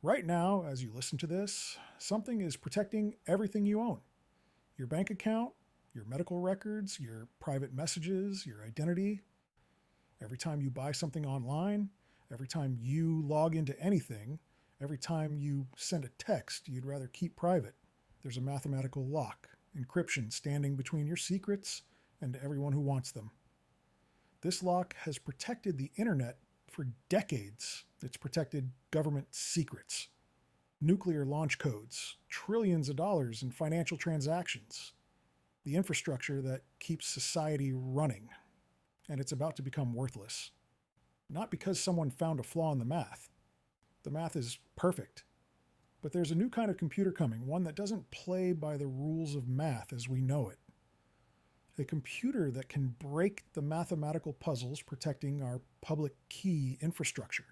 Right now, as you listen to this, something is protecting everything you own: your bank account, your medical records, your private messages, your identity. Every time you buy something online, every time you log into anything, every time you send a text you'd rather keep private, there's a mathematical lock, encryption standing between your secrets and everyone who wants them. This lock has protected the internet for decades. It's protected government secrets, nuclear launch codes, trillions of dollars in financial transactions, the infrastructure that keeps society running. And it's about to become worthless. Not because someone found a flaw in the math. The math is perfect. But there's a new kind of computer coming, one that doesn't play by the rules of math as we know it. A computer that can break the mathematical puzzles protecting our public key infrastructure.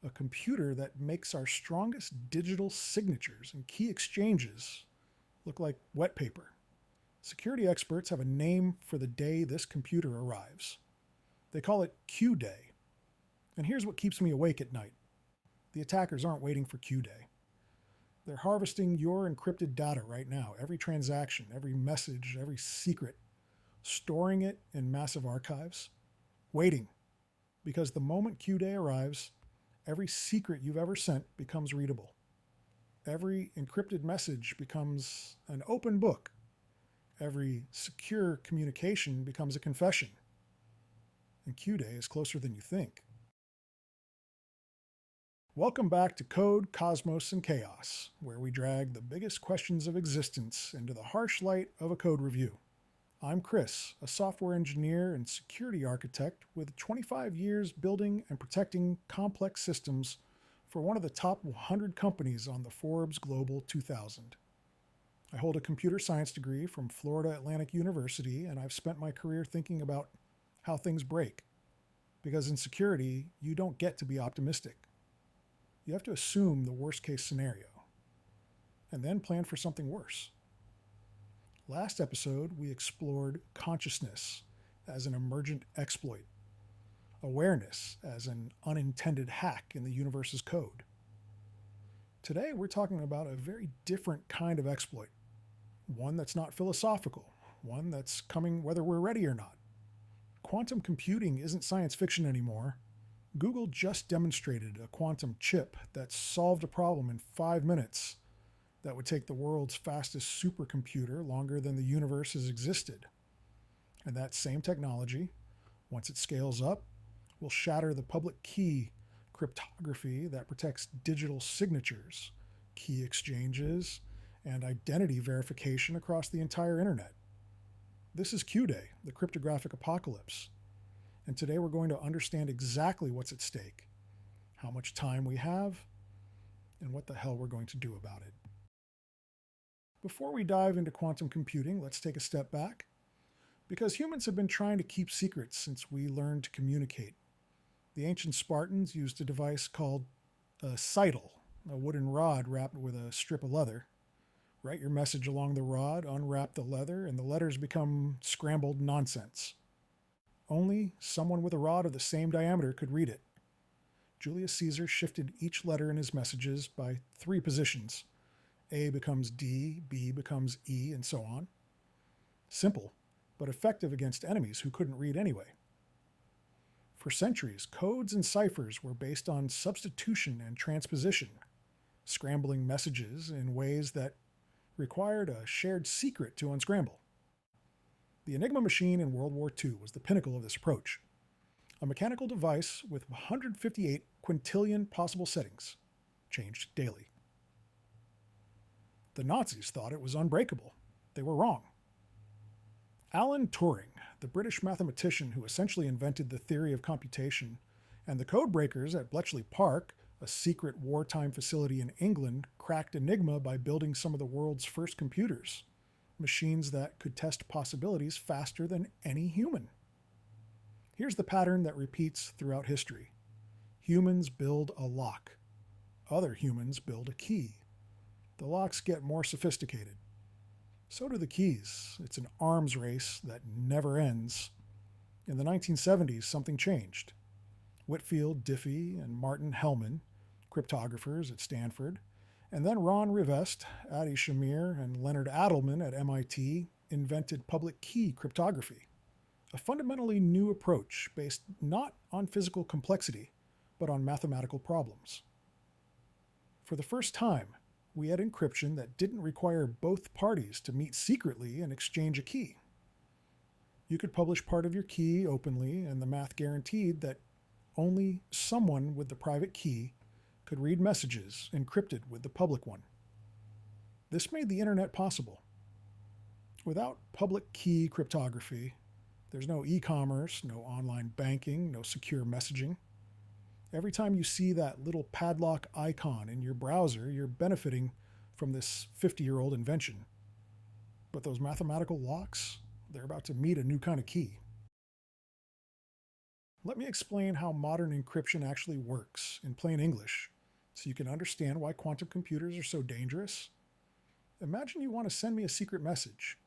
A computer that makes our strongest digital signatures and key exchanges look like wet paper. Security experts have a name for the day this computer arrives. They call it Q-Day. And here's what keeps me awake at night. The attackers aren't waiting for Q-Day. They're harvesting your encrypted data right now, every transaction, every message, every secret, storing it in massive archives, waiting, because the moment Q-Day arrives, every secret you've ever sent becomes readable. Every encrypted message becomes an open book. Every secure communication becomes a confession. And Q-Day is closer than you think. Welcome back to Code, Cosmos, and Chaos, where we drag the biggest questions of existence into the harsh light of a code review. I'm Chris, a software engineer and security architect with 25 years building and protecting complex systems for one of the top 100 companies on the Forbes Global 2000. I hold a computer science degree from Florida Atlantic University, and I've spent my career thinking about how things break. Because in security, you don't get to be optimistic. You have to assume the worst case scenario, and then plan for something worse. Last episode, we explored consciousness as an emergent exploit, awareness as an unintended hack in the universe's code. Today, we're talking about a very different kind of exploit, one that's not philosophical, one that's coming whether we're ready or not. Quantum computing isn't science fiction anymore. Google just demonstrated a quantum chip that solved a problem in 5 minutes that would take the world's fastest supercomputer longer than the universe has existed. And that same technology, once it scales up, will shatter the public key cryptography that protects digital signatures, key exchanges, and identity verification across the entire internet. This is Q-Day, the cryptographic apocalypse. And today we're going to understand exactly what's at stake, how much time we have, and what the hell we're going to do about it. Before we dive into quantum computing, let's take a step back. Because humans have been trying to keep secrets since we learned to communicate. The ancient Spartans used a device called a sigil, a wooden rod wrapped with a strip of leather. Write your message along the rod, unwrap the leather, and the letters become scrambled nonsense. Only someone with a rod of the same diameter could read it. Julius Caesar shifted each letter in his messages by 3 positions. A becomes D, B becomes E, and so on. Simple, but effective against enemies who couldn't read anyway. For centuries, codes and ciphers were based on substitution and transposition, scrambling messages in ways that required a shared secret to unscramble. The Enigma machine in World War II was the pinnacle of this approach. A mechanical device with 158 quintillion possible settings, changed daily. The Nazis thought it was unbreakable. They were wrong. Alan Turing, the British mathematician who essentially invented the theory of computation, and the codebreakers at Bletchley Park, a secret wartime facility in England, cracked Enigma by building some of the world's first computers, machines that could test possibilities faster than any human. Here's the pattern that repeats throughout history. Humans build a lock. Other humans build a key. The locks get more sophisticated. So do the keys. It's an arms race that never ends. In the 1970s, something changed. Whitfield Diffie and Martin Hellman cryptographers at Stanford, and then Ron Rivest, Adi Shamir, and Leonard Adelman at MIT invented public key cryptography, a fundamentally new approach based not on physical complexity, but on mathematical problems. For the first time, we had encryption that didn't require both parties to meet secretly and exchange a key. You could publish part of your key openly, and the math guaranteed that only someone with the private key could read messages encrypted with the public one. This made the internet possible. Without public key cryptography, there's no e-commerce, no online banking, no secure messaging. Every time you see that little padlock icon in your browser, you're benefiting from this 50-year-old invention. But those mathematical locks, they're about to meet a new kind of key. Let me explain how modern encryption actually works in plain English, so you can understand why quantum computers are so dangerous. Imagine you want to send me a secret message.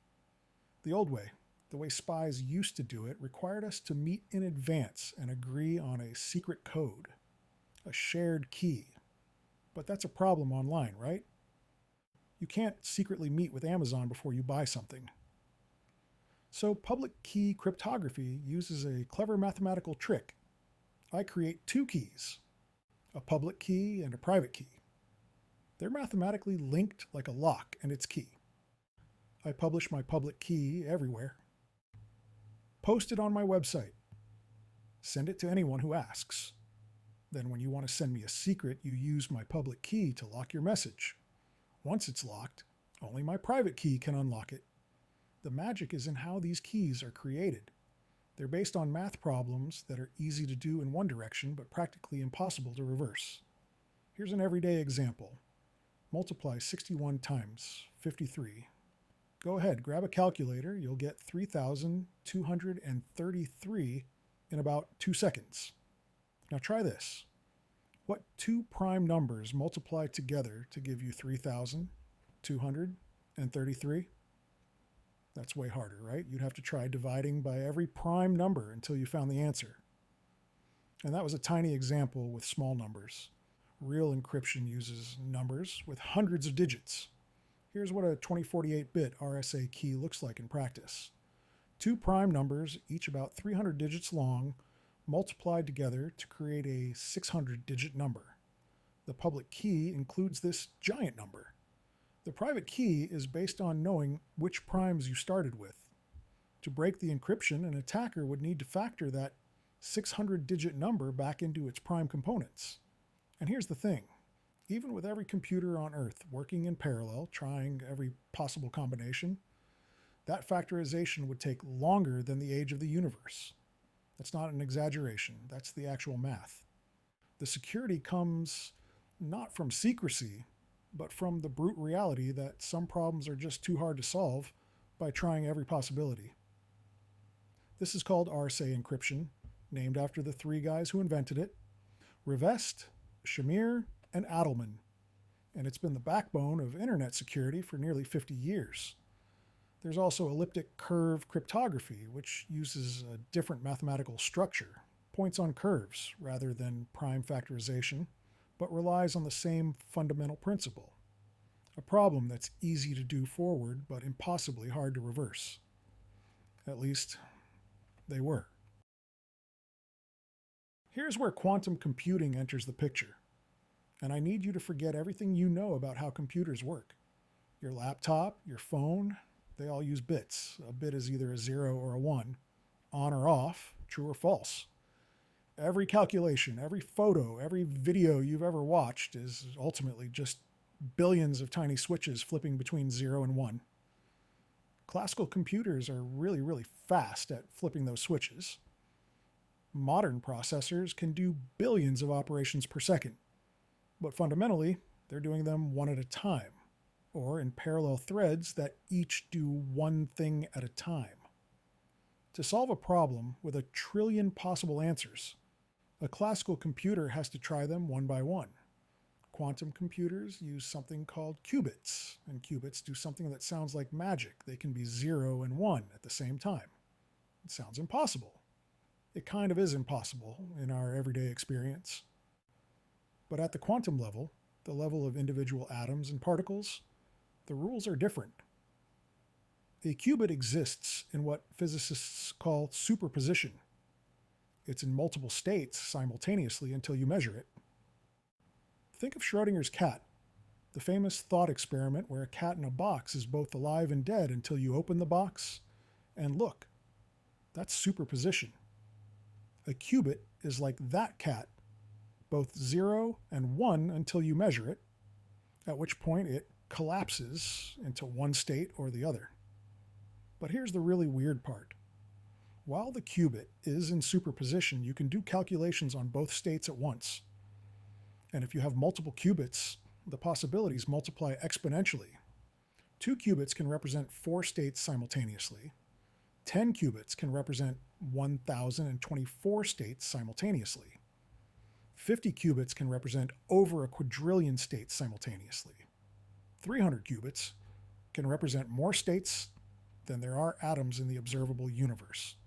The old way, the way spies used to do it, required us to meet in advance and agree on a secret code, a shared key. But that's a problem online, right? You can't secretly meet with Amazon before you buy something. So public key cryptography uses a clever mathematical trick. I create two keys, a public key and a private key. They're mathematically linked like a lock and its key. I publish my public key everywhere. Post it on my website. Send it to anyone who asks. Then when you want to send me a secret, you use my public key to lock your message. Once it's locked, only my private key can unlock it. The magic is in how these keys are created. They're based on math problems that are easy to do in one direction, but practically impossible to reverse. Here's an everyday example. Multiply 61 times 53. Go ahead, grab a calculator. You'll get 3,233 in about 2 seconds. Now try this. What two prime numbers multiply together to give you 3,233? That's way harder, right? You'd have to try dividing by every prime number until you found the answer. And that was a tiny example with small numbers. Real encryption uses numbers with hundreds of digits. Here's what a 2048-bit RSA key looks like in practice. Two prime numbers, each about 300 digits long, multiplied together to create a 600-digit number. The public key includes this giant number. The private key is based on knowing which primes you started with. To break the encryption, an attacker would need to factor that 600-digit number back into its prime components. And here's the thing. Even with every computer on Earth working in parallel, trying every possible combination, that factorization would take longer than the age of the universe. That's not an exaggeration. That's the actual math. The security comes not from secrecy, but from the brute reality that some problems are just too hard to solve by trying every possibility. This is called RSA encryption, named after the three guys who invented it, Rivest, Shamir, and Adelman, and it's been the backbone of internet security for nearly 50 years. There's also elliptic curve cryptography, which uses a different mathematical structure, points on curves rather than prime factorization, but relies on the same fundamental principle. A problem that's easy to do forward, but impossibly hard to reverse. At least, they were. Here's where quantum computing enters the picture. And I need you to forget everything you know about how computers work. Your laptop, your phone, they all use bits. A bit is either a 0 or a 1, on or off, true or false. Every calculation, every photo, every video you've ever watched is ultimately just billions of tiny switches flipping between 0 and 1. Classical computers are really, really fast at flipping those switches. Modern processors can do billions of operations per second, but fundamentally, they're doing them one at a time, or in parallel threads that each do one thing at a time. To solve a problem with a trillion possible answers, a classical computer has to try them one by one. Quantum computers use something called qubits, and qubits do something that sounds like magic. They can be 0 and 1 at the same time. It sounds impossible. It kind of is impossible in our everyday experience. But at the quantum level, the level of individual atoms and particles, the rules are different. A qubit exists in what physicists call superposition. It's in multiple states simultaneously until you measure it. Think of Schrodinger's cat, the famous thought experiment where a cat in a box is both alive and dead until you open the box and look. That's superposition. A qubit is like that cat, both 0 and 1 until you measure it, at which point it collapses into one state or the other. But here's the really weird part. While the qubit is in superposition, you can do calculations on both states at once. And if you have multiple qubits, the possibilities multiply exponentially. 2 qubits can represent 4 states simultaneously. 10 qubits can represent 1,024 states simultaneously. 50 qubits can represent over a quadrillion states simultaneously. 300 qubits can represent more states than there are atoms in the observable universe.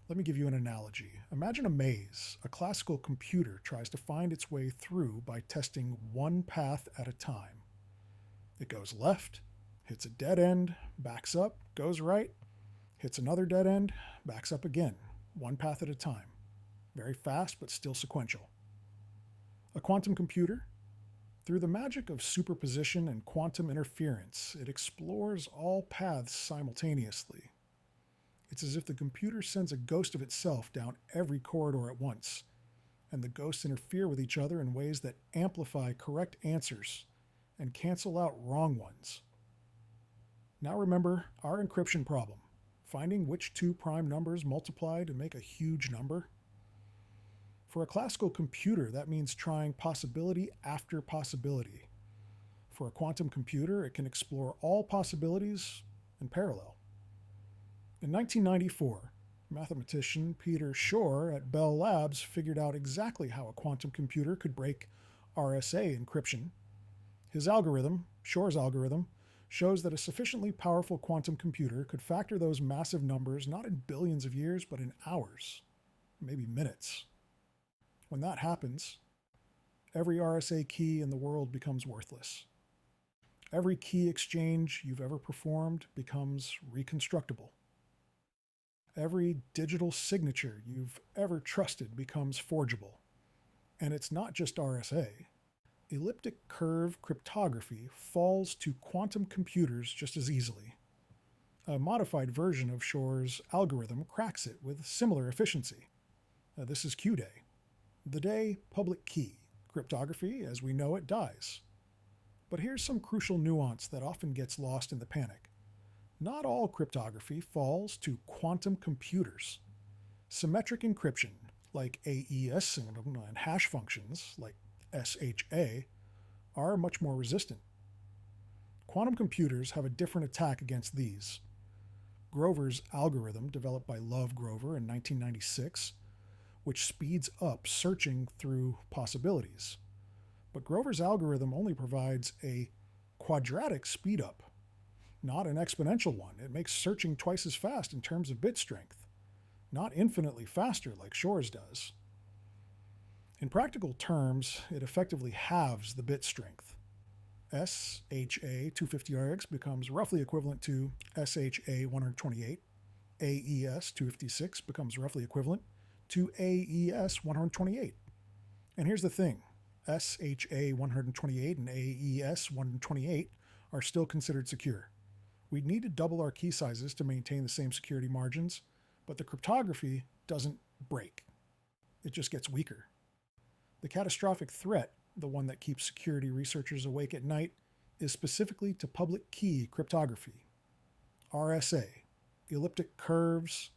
Let me give you an analogy. Imagine a maze. A classical computer tries to find its way through by testing one path at a time. It goes left, hits a dead end, backs up, goes right, hits another dead end, backs up again, one path at a time. Very fast, but still sequential. A quantum computer? Through the magic of superposition and quantum interference, it explores all paths simultaneously. It's as if the computer sends a ghost of itself down every corridor at once, and the ghosts interfere with each other in ways that amplify correct answers and cancel out wrong ones. Now remember our encryption problem, finding which 2 prime numbers multiply to make a huge number. For a classical computer, that means trying possibility after possibility. For a quantum computer, it can explore all possibilities in parallel. In 1994, mathematician Peter Shor at Bell Labs figured out exactly how a quantum computer could break RSA encryption. His algorithm, Shor's algorithm, shows that a sufficiently powerful quantum computer could factor those massive numbers not in billions of years, but in hours, maybe minutes. When that happens, every RSA key in the world becomes worthless. Every key exchange you've ever performed becomes reconstructible. Every digital signature you've ever trusted becomes forgeable. And it's not just RSA. Elliptic curve cryptography falls to quantum computers just as easily. A modified version of Shor's algorithm cracks it with similar efficiency. This is Q-Day, the day public key cryptography as we know it dies. But here's some crucial nuance that often gets lost in the panic. Not all cryptography falls to quantum computers. Symmetric encryption, like AES and hash functions, like SHA, are much more resistant. Quantum computers have a different attack against these. Grover's algorithm, developed by Love Grover in 1996, which speeds up searching through possibilities. But Grover's algorithm only provides a quadratic speedup, not an exponential one. It makes searching twice as fast in terms of bit strength, not infinitely faster like Shor's does. In practical terms, it effectively halves the bit strength. SHA 250RX becomes roughly equivalent to SHA 128. AES 256 becomes roughly equivalent to AES 128. And here's the thing. SHA 128 and AES 128 are still considered secure. We'd need to double our key sizes to maintain the same security margins, but the cryptography doesn't break. It just gets weaker. The catastrophic threat, the one that keeps security researchers awake at night, is specifically to public key cryptography. RSA, elliptic curves,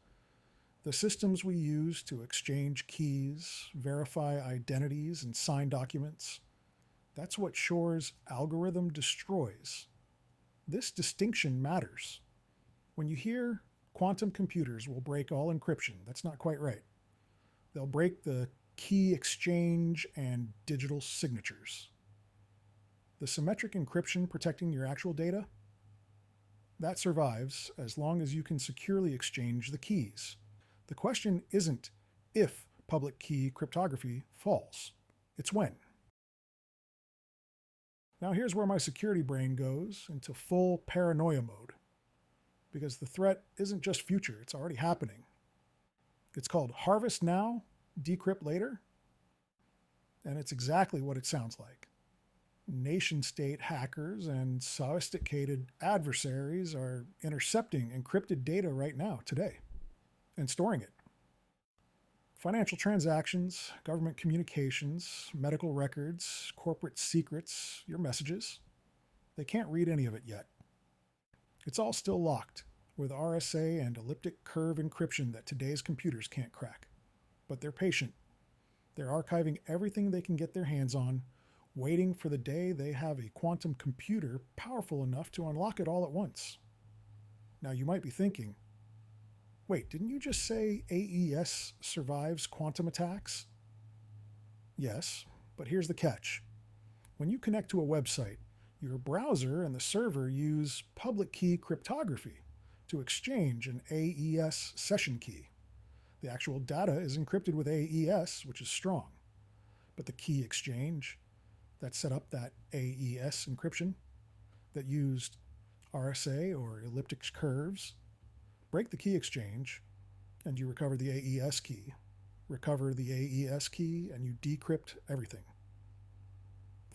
the systems we use to exchange keys, verify identities, and sign documents. That's what Shor's algorithm destroys. This distinction matters. When you hear quantum computers will break all encryption, that's not quite right. They'll break the key exchange and digital signatures. The symmetric encryption protecting your actual data, that survives as long as you can securely exchange the keys. The question isn't if public key cryptography falls, it's when. Now here's where my security brain goes into full paranoia mode, because the threat isn't just future, it's already happening. It's called Harvest Now, Decrypt Later, and it's exactly what it sounds like. Nation-state hackers and sophisticated adversaries are intercepting encrypted data right now, today, and storing it. Financial transactions, government communications, medical records, corporate secrets, your messages. They can't read any of it yet. It's all still locked with RSA and elliptic curve encryption that today's computers can't crack. But they're patient. They're archiving everything they can get their hands on, waiting for the day they have a quantum computer powerful enough to unlock it all at once. Now you might be thinking, wait, didn't you just say AES survives quantum attacks? Yes, but here's the catch. When you connect to a website, your browser and the server use public key cryptography to exchange an AES session key. The actual data is encrypted with AES, which is strong. But the key exchange that set up that AES encryption, that used RSA or elliptic curves, break the key exchange, and you recover the AES key. Recover the AES key, and you decrypt everything.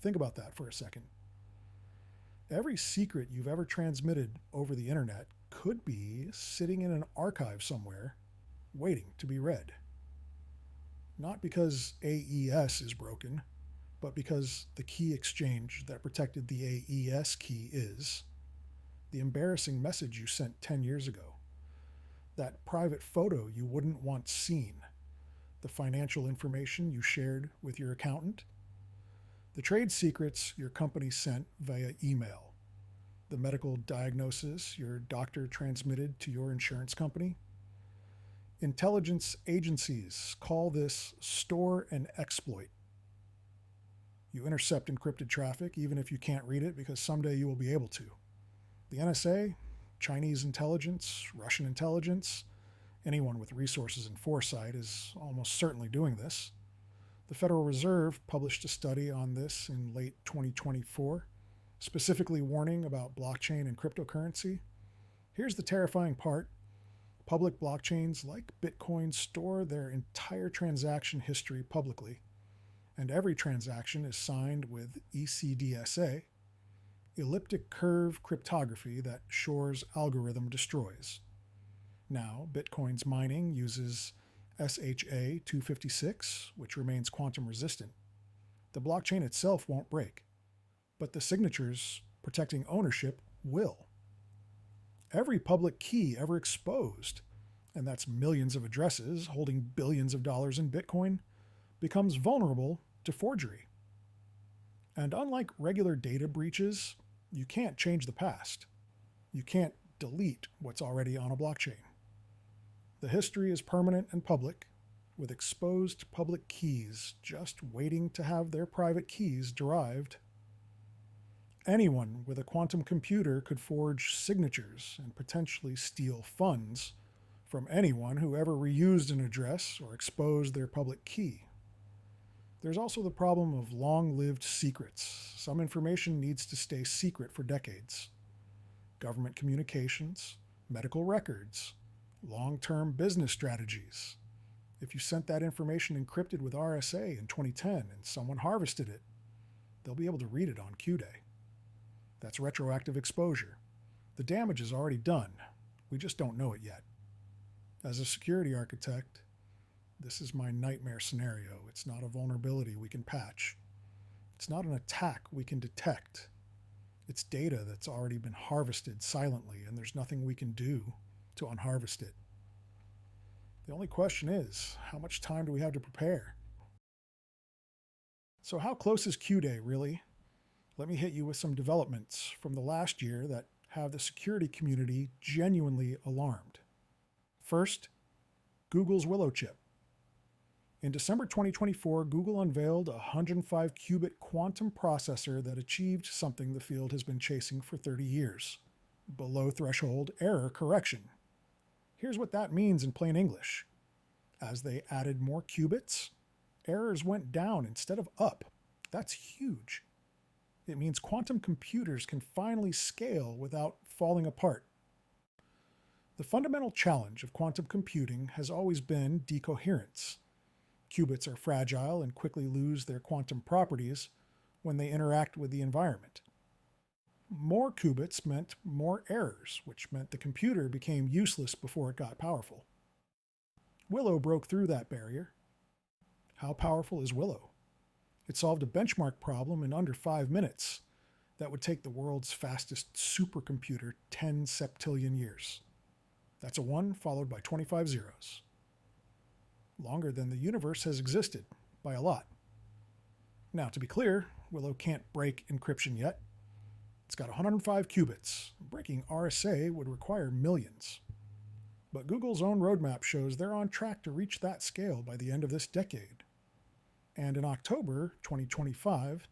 Think about that for a second. Every secret you've ever transmitted over the internet could be sitting in an archive somewhere, waiting to be read. Not because AES is broken, but because the key exchange that protected the AES key is the embarrassing message you sent 10 years ago, that private photo you wouldn't want seen, the financial information you shared with your accountant, the trade secrets your company sent via email, the medical diagnosis your doctor transmitted to your insurance company. Intelligence agencies call this store and exploit. You intercept encrypted traffic even if you can't read it, because someday you will be able to. The NSA, Chinese intelligence, Russian intelligence, anyone with resources and foresight is almost certainly doing this. The Federal Reserve published a study on this in late 2024, specifically warning about blockchain and cryptocurrency. Here's the terrifying part. Public blockchains like Bitcoin store their entire transaction history publicly, and every transaction is signed with ECDSA, elliptic curve cryptography that Shor's algorithm destroys. Now, Bitcoin's mining uses SHA-256, which remains quantum resistant. The blockchain itself won't break, but the signatures protecting ownership will. Every public key ever exposed, and that's millions of addresses holding billions of dollars in Bitcoin, becomes vulnerable to forgery. And unlike regular data breaches, you can't change the past. You can't delete what's already on a blockchain. The history is permanent and public, with exposed public keys just waiting to have their private keys derived. Anyone with a quantum computer could forge signatures and potentially steal funds from anyone who ever reused an address or exposed their public key. There's also the problem of long-lived secrets. Some information needs to stay secret for decades. Government communications, medical records, long-term business strategies. If you sent that information encrypted with RSA in 2010 and someone harvested it, they'll be able to read it on Q-Day. That's retroactive exposure. The damage is already done. We just don't know it yet. As a security architect, this is my nightmare scenario. It's not a vulnerability we can patch. It's not an attack we can detect. It's data that's already been harvested silently, and there's nothing we can do to unharvest it. The only question is, how much time do we have to prepare? So how close is Q-Day, really? Let me hit you with some developments from the last year that have the security community genuinely alarmed. First, Google's Willow chip. In December 2024, Google unveiled a 105-qubit quantum processor that achieved something the field has been chasing for 30 years: below-threshold error correction. Here's what that means in plain English. As they added more qubits, errors went down instead of up. That's huge. It means quantum computers can finally scale without falling apart. The fundamental challenge of quantum computing has always been decoherence. Qubits are fragile and quickly lose their quantum properties when they interact with the environment. More qubits meant more errors, which meant the computer became useless before it got powerful. Willow broke through that barrier. How powerful is Willow? It solved a benchmark problem in under 5 minutes that would take the world's fastest supercomputer 10 septillion years. That's a 1 followed by 25 zeros. Longer than the universe has existed, by a lot. Now, to be clear, Willow can't break encryption yet. It's got 105 qubits. Breaking RSA would require millions. But Google's own roadmap shows they're on track to reach that scale by the end of this decade. And in October 2025,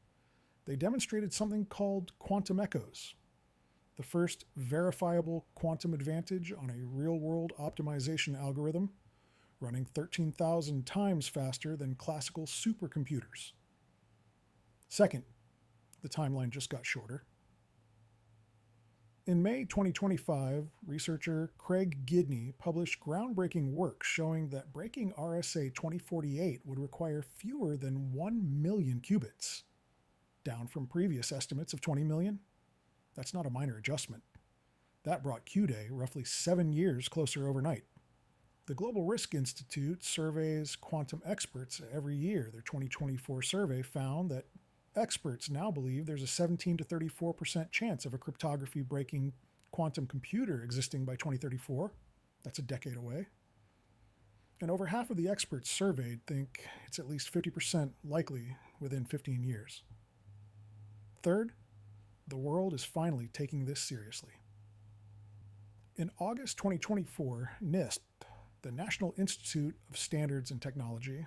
they demonstrated something called quantum echoes, the first verifiable quantum advantage on a real-world optimization algorithm running 13,000 times faster than classical supercomputers. Second, the timeline just got shorter. In May 2025, researcher Craig Gidney published groundbreaking work showing that breaking RSA 2048 would require fewer than 1 million qubits, down from previous estimates of 20 million. That's not a minor adjustment. That brought Q-Day roughly 7 years closer overnight. The Global Risk Institute surveys quantum experts every year. Their 2024 survey found that experts now believe there's a 17 to 34% chance of a cryptography breaking quantum computer existing by 2034. That's a decade away. And over half of the experts surveyed think it's at least 50% likely within 15 years. Third, the world is finally taking this seriously. In August 2024, NIST, the National Institute of Standards and Technology,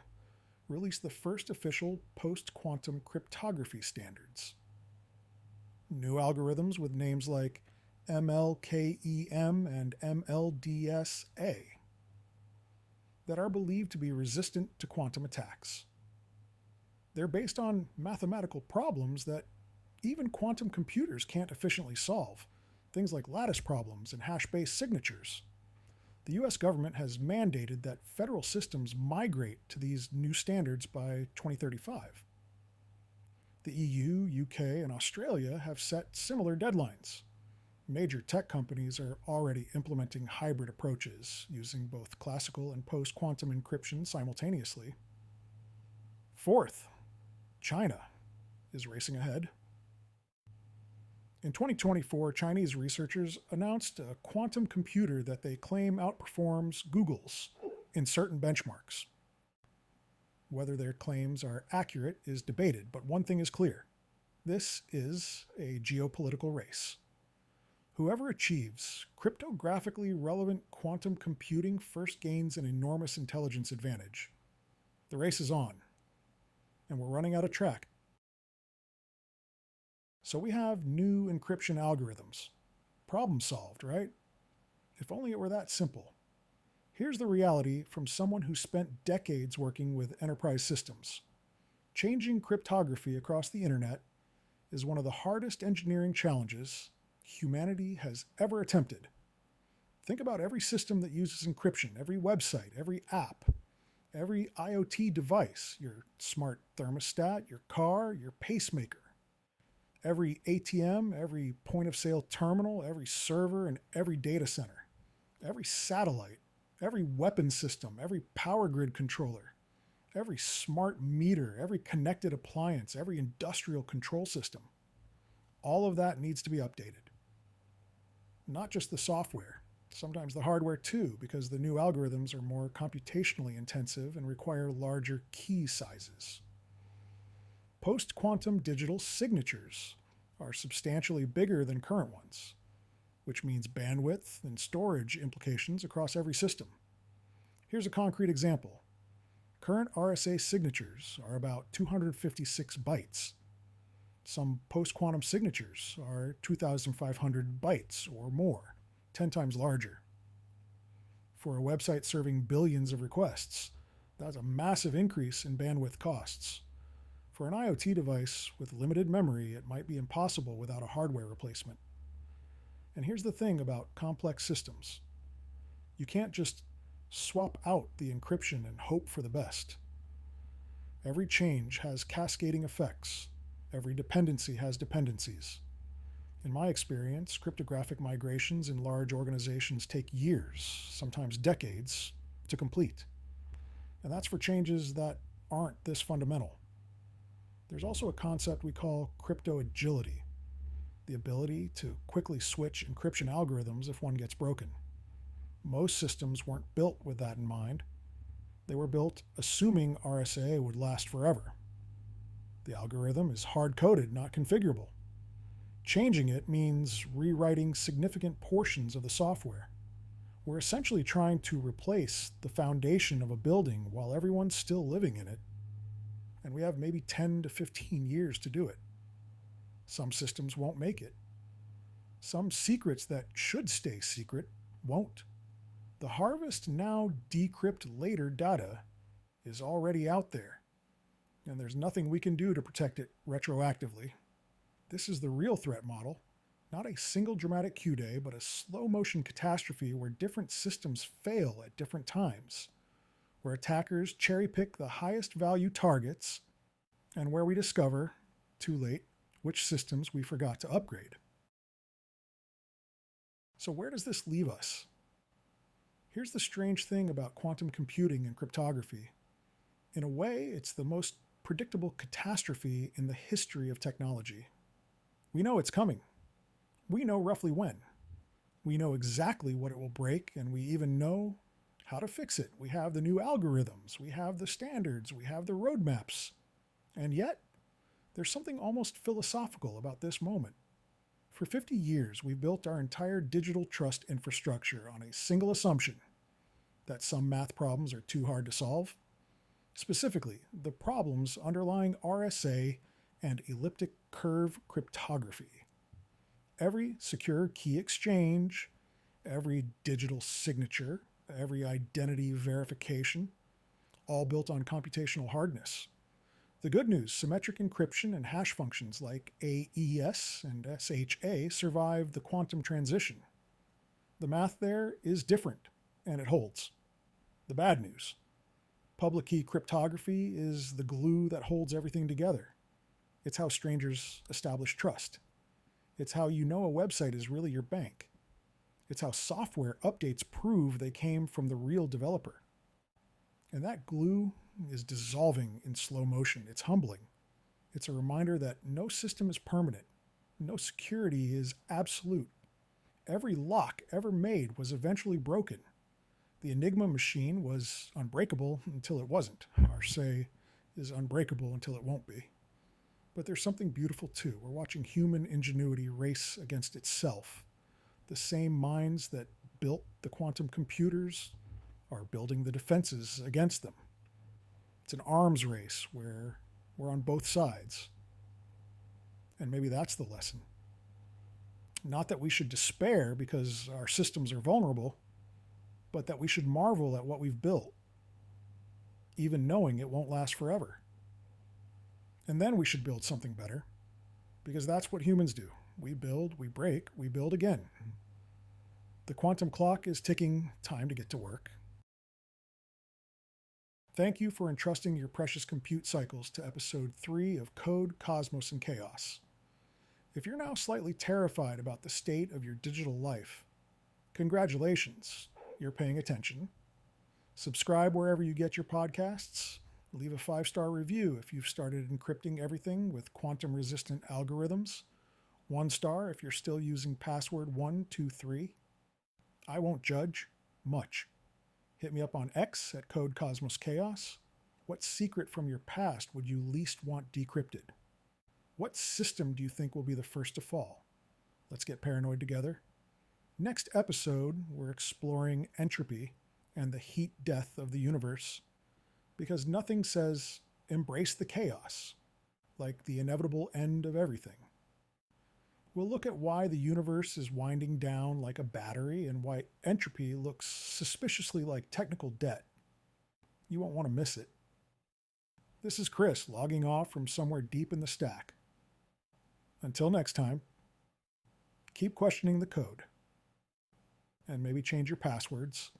released the first official post-quantum cryptography standards. New algorithms with names like MLKEM and MLDSA that are believed to be resistant to quantum attacks. They're based on mathematical problems that even quantum computers can't efficiently solve, things like lattice problems and hash-based signatures. The US government has mandated that federal systems migrate to these new standards by 2035. The EU, UK, and Australia have set similar deadlines. Major tech companies are already implementing hybrid approaches, using both classical and post-quantum encryption simultaneously. Fourth, China is racing ahead. In 2024, Chinese researchers announced a quantum computer that they claim outperforms Google's in certain benchmarks. Whether their claims are accurate is debated, but one thing is clear. This is a geopolitical race. Whoever achieves cryptographically relevant quantum computing first gains an enormous intelligence advantage. The race is on, and we're running out of track. So we have new encryption algorithms. Problem solved, right? If only it were that simple. Here's the reality from someone who spent decades working with enterprise systems. Changing cryptography across the internet is one of the hardest engineering challenges humanity has ever attempted. Think about every system that uses encryption, every website, every app, every IoT device, your smart thermostat, your car, your pacemaker. Every ATM, every point-of-sale terminal, every server, and every data center, every satellite, every weapon system, every power grid controller, every smart meter, every connected appliance, every industrial control system. All of that needs to be updated. Not just the software, sometimes the hardware too, because the new algorithms are more computationally intensive and require larger key sizes. Post-quantum digital signatures are substantially bigger than current ones, which means bandwidth and storage implications across every system. Here's a concrete example. Current RSA signatures are about 256 bytes. Some post-quantum signatures are 2,500 bytes or more, 10 times larger. For a website serving billions of requests, that's a massive increase in bandwidth costs. For an IoT device with limited memory, it might be impossible without a hardware replacement. And here's the thing about complex systems. You can't just swap out the encryption and hope for the best. Every change has cascading effects. Every dependency has dependencies. In my experience, cryptographic migrations in large organizations take years, sometimes decades, to complete. And that's for changes that aren't this fundamental. There's also a concept we call crypto agility, the ability to quickly switch encryption algorithms if one gets broken. Most systems weren't built with that in mind. They were built assuming RSA would last forever. The algorithm is hard-coded, not configurable. Changing it means rewriting significant portions of the software. We're essentially trying to replace the foundation of a building while everyone's still living in it. And we have maybe 10 to 15 years to do it. Some systems won't make it. Some secrets that should stay secret won't. The harvest now decrypt later data is already out there, and there's nothing we can do to protect it retroactively. This is the real threat model, not a single dramatic Q-day, but a slow-motion catastrophe where different systems fail at different times, where attackers cherry-pick the highest value targets, and where we discover, too late, which systems we forgot to upgrade. So where does this leave us? Here's the strange thing about quantum computing and cryptography. In a way, it's the most predictable catastrophe in the history of technology. We know it's coming. We know roughly when. We know exactly what it will break, and we even know how to fix it. We have the new algorithms, we have the standards, we have the roadmaps. And yet, there's something almost philosophical about this moment. For 50 years, we've built our entire digital trust infrastructure on a single assumption that some math problems are too hard to solve. Specifically, the problems underlying RSA and elliptic curve cryptography. Every secure key exchange, every digital signature, every identity verification, all built on computational hardness. The good news, symmetric encryption and hash functions like AES and SHA survive the quantum transition. The math there is different, and it holds. The bad news, public key cryptography is the glue that holds everything together. It's how strangers establish trust. It's how you know a website is really your bank. It's how software updates prove they came from the real developer. And that glue is dissolving in slow motion. It's humbling. It's a reminder that no system is permanent. No security is absolute. Every lock ever made was eventually broken. The Enigma machine was unbreakable until it wasn't. RSA is unbreakable until it won't be. But there's something beautiful too. We're watching human ingenuity race against itself. The same minds that built the quantum computers are building the defenses against them. It's an arms race where we're on both sides. And maybe that's the lesson. Not that we should despair because our systems are vulnerable, but that we should marvel at what we've built, even knowing it won't last forever. And then we should build something better, because that's what humans do. We build, we break, we build again. The quantum clock is ticking, time to get to work. Thank you for entrusting your precious compute cycles to episode 3 of Code, Cosmos, and Chaos. If you're now slightly terrified about the state of your digital life, congratulations, you're paying attention. Subscribe wherever you get your podcasts. Leave a 5-star review if you've started encrypting everything with quantum-resistant algorithms. 1 star if you're still using password 123. I won't judge much. Hit me up on X at Code Cosmos Chaos. What secret from your past would you least want decrypted? What system do you think will be the first to fall? Let's get paranoid together. Next episode, we're exploring entropy and the heat death of the universe, because nothing says embrace the chaos like the inevitable end of everything. We'll look at why the universe is winding down like a battery and why entropy looks suspiciously like technical debt. You won't want to miss it. This is Chris logging off from somewhere deep in the stack. Until next time, keep questioning the code. And maybe change your passwords.